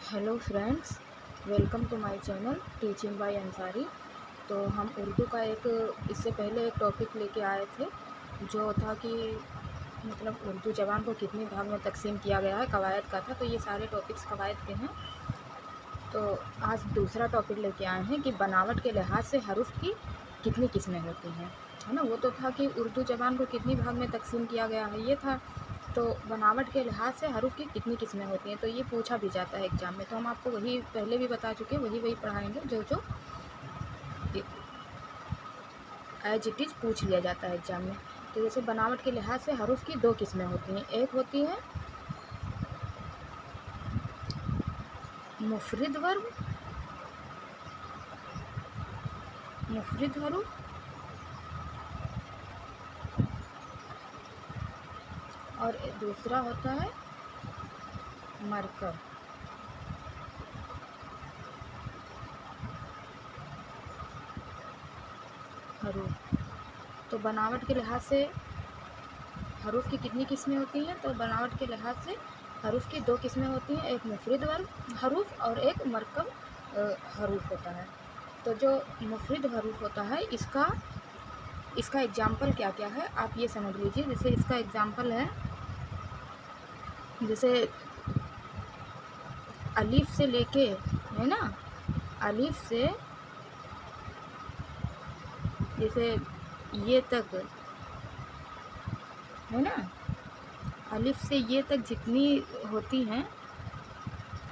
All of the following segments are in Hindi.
Hello friends, welcome to my channel teaching by Ansari. तो हम उर्दू का इससे पहले एक टॉपिक लेके आए थे जो था कि मतलब उर्दू ज़बान को कितने भाग में तकसीम किया गया है, कवायद का था। तो ये सारे टॉपिक्स कवायद के हैं। तो आज दूसरा टॉपिक लेके आए हैं कि बनावट के लिहाज से हरूफ की कितनी किस्में होती हैं, है ना। वो तो था कि उर्दू ज़बान को कितनी भाग में तकसीम किया गया है, ये था। तो बनावट के लिहाज से हरूफ की कितनी किस्में होती हैं, तो ये पूछा भी जाता है एग्ज़ाम में। तो हम आपको वही पहले भी बता चुके हैं, वही पढ़ाएंगे जो जो एज इट इज़ पूछ लिया जाता है एग्ज़ाम में। तो जैसे बनावट के लिहाज से हरूफ की दो किस्में होती हैं। एक होती है मुफरिद वर्ग, मुफरिद हरूफ, और दूसरा होता है मरकब। हरूफ तो बनावट के लिहाज से हरूफ की कितनी किस्में होती हैं, तो बनावट के लिहाज से हरूफ की दो किस्में होती हैं। एक मुफरिद वर्ग हरूफ और एक मरकब हरूफ होता है। तो जो मुफरिद हरूफ होता है इसका एग्जाम्पल क्या क्या है आप ये समझ लीजिए। जैसे इसका एग्जाम्पल है, जैसे अलीफ से लेके, है ना, अलीफ से जैसे ये तक, है ना, अलिफ से ये तक जितनी होती हैं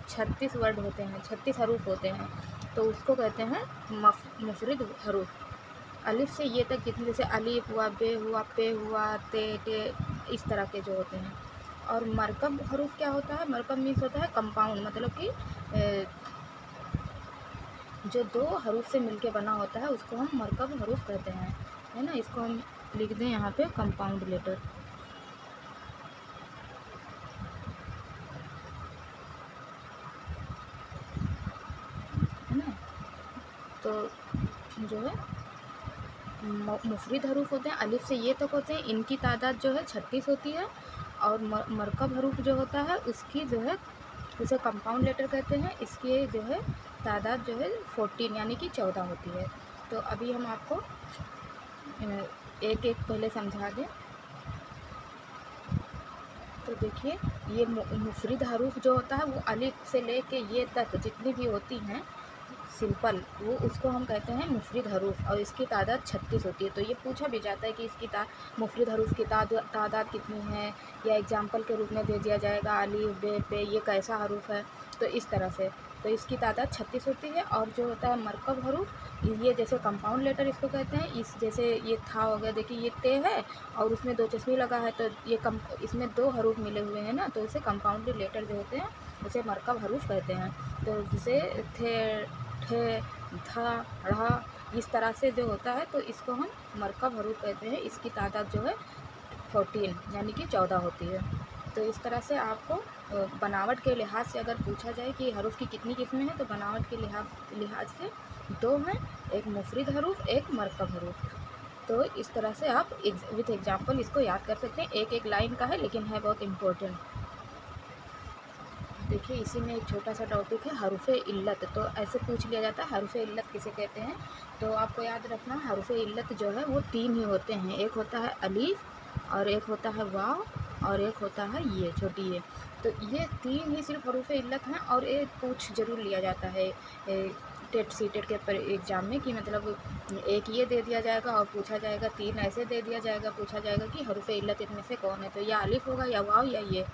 36 वर्ड होते हैं, 36 हरूफ होते हैं। तो उसको कहते हैं मुफरिद हरूफ। अलिफ से ये तक जितनी, जैसे अलिफ हुआ, बे हुआ, पे हुआ, ते, इस तरह के जो होते हैं। और मरकब हरूफ क्या होता है? मरकब मीन्स होता है कंपाउंड, मतलब कि जो दो हरूफ से मिलके बना होता है उसको हम मरकब हरूफ कहते हैं, है ना। इसको हम लिख दें यहाँ पे कंपाउंड लेटर, है ना। तो जो है मुफरिद हरूफ होते हैं, अलिफ से ये तक होते हैं, इनकी तादाद जो है 36 होती है। और मरकब हरूफ जो होता है उसकी जो है, उसे कंपाउंड लेटर कहते हैं, इसकी जो है तादाद जो है 14 यानी कि 14 होती है। तो अभी हम आपको एक एक पहले समझा दें। तो देखिए, ये मुफरिद हरूफ जो होता है वो अलिफ से लेके ये तक जितनी भी होती हैं सिंपल, वो उसको हम कहते हैं मुफरिद हरूफ, और इसकी तादाद 36 होती है। तो ये पूछा भी जाता है कि इसकी मुफरिद हरूफ की तादाद कितनी है, या एग्जाम्पल के रूप में दे दिया जाएगा अलीफ, बे, पे ये कैसा हरूफ है, तो इस तरह से। तो इसकी तादाद 36 होती है। और जो होता है मरकब हरूफ, ये जैसे कंपाउंड लेटर इसको कहते हैं। इस जैसे ये था हो गया, देखिए ये ते है और उसमें दो चश्मे लगा है, तो ये इसमें दो हरूफ मिले हुए हैं ना, तो इसे कंपाउंड लेटर जो होते हैं उसे मरकब हरूफ कहते हैं। तो जैसे थे, ठे, धा, ढ़ा, इस तरह से जो होता है तो इसको हम मरकब हरूफ कहते हैं। इसकी तादाद जो है 14 यानी कि 14 होती है। तो इस तरह से आपको बनावट के लिहाज से अगर पूछा जाए कि हरूफ की कितनी किस्में हैं, तो बनावट के लिहाज से दो हैं, एक मुफरिद हरूफ, एक मरकब हरूफ। तो इस तरह से आप विथ एग्जाम्पल इसको याद कर सकते हैं। एक एक लाइन का है लेकिन है बहुत इम्पोर्टेंट। देखिए, इसी में एक छोटा सा टॉपिक है हरूफ इल्लत। तो ऐसे पूछ लिया जाता है हरूफ इल्लत किसे कहते हैं। तो आपको याद रखना, हरूफ इल्लत जो है वो तीन ही होते हैं। एक होता है अलीफ, और एक होता है वाव, और एक होता है ये छोटी ये। तो ये तीन ही सिर्फ हरूफ इल्लत हैं। और एक पूछ जरूर लिया जाता है टेट सीटेट के एग्ज़ाम में, कि मतलब एक ये दे दिया जाएगा और पूछा जाएगा, तीन ऐसे दे दिया जाएगा, पूछा जाएगा कि हरूफ इल्लत इनमें से कौन है। तो या अलिफ होगा, या वाव, या ये।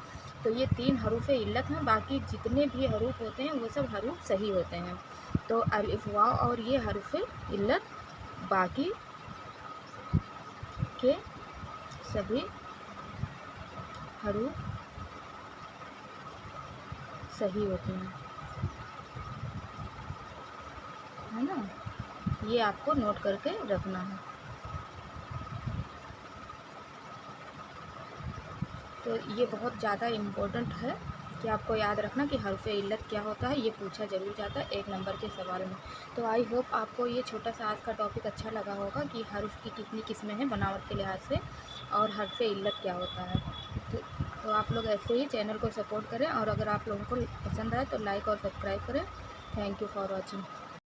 तो ये तीन हरूफ इल्लत हैं, बाकी जितने भी हरूफ होते हैं वो सब हरूफ सही होते हैं। तो अलिफ, वाव और ये हरूफ इल्लत, बाकी के सभी हरूफ सही होते हैं, है ना। ये आपको नोट करके रखना है। तो ये बहुत ज़्यादा इम्पोर्टेंट है कि आपको याद रखना कि हर्फ़ इल्लत क्या होता है। ये पूछा ज़रूर जाता है एक नंबर के सवाल में। तो आई होप आपको ये छोटा सा आज का टॉपिक अच्छा लगा होगा कि हर्फ़ की कितनी किस्में हैं बनावट के लिहाज से, और हर्फ़ इल्लत क्या होता है। तो तो आप लोग ऐसे ही चैनल को सपोर्ट करें, और अगर आप लोगों को पसंद आए तो लाइक और सब्सक्राइब करें। Thank you for watching.